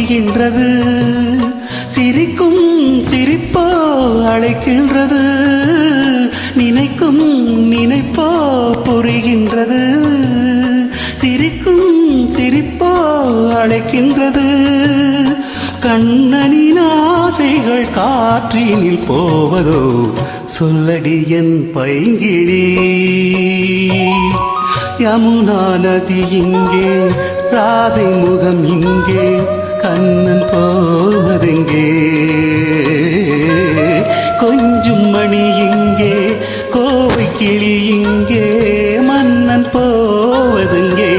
புரிகின்றது, சிரிக்கும் சிரிப்போ அழைக்கின்றது, நினைக்கும் நினைப்போ புரிகின்றது, சிரிக்கும் சிரிப்போ அழைக்கின்றது. கண்ணனின் ஆசைகள் காற்றினில் போவதோ, சொல்லடி என் பைங்கிழி. யமுனா நதி இங்கே, ராதை முகம் இங்கே, கண்ணன் போவதெங்கே? கொஞ்சும் மணி இங்கே, கோவை கிளி இங்கே, மன்னன் போவதெங்கே?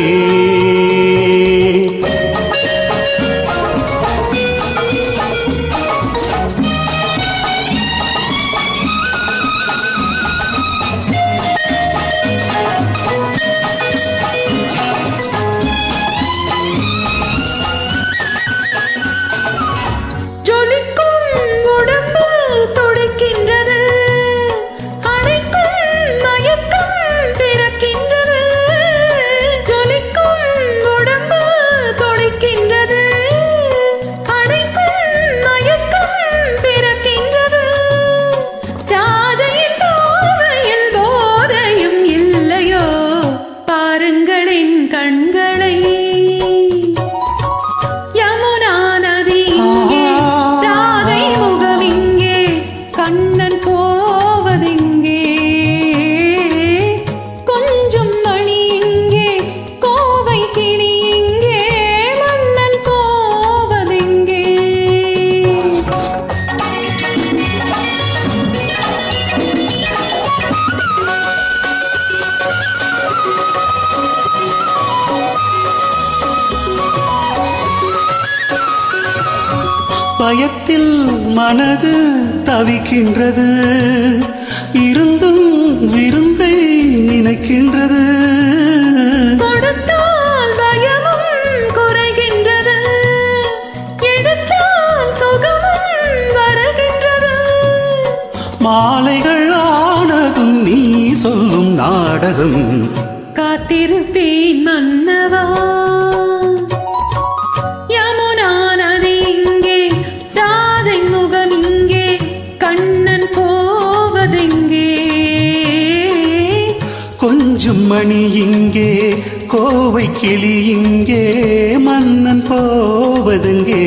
கண்களை யமுனா நதி இங்கே, ராதை முகம் இங்கே, கண்ணன் போவதெங்கே? கொஞ்சம் மணி இங்கே, கோவை கிளி இங்கே, மன்னன் போவதெங்கே? பயத்தில் மனது தவிக்கின்றது, இருந்தும் விருந்தை நினைக்கின்றது. கொடுத்தால் பயமும் குறைகின்றது, எடுத்தால் சுகமும் வருகின்றது. மாலைகள் ஆனதும் நீ சொல்லும் நாடகம், காத்திருப்பேன் மன்னவா. யமுனா நதி இங்கே, ராதை முகம் இங்கே, கண்ணன் போவதெங்கே? கொஞ்சம் மணி இங்கே, கோவை கிளி இங்கே, மன்னன் போவதெங்கே?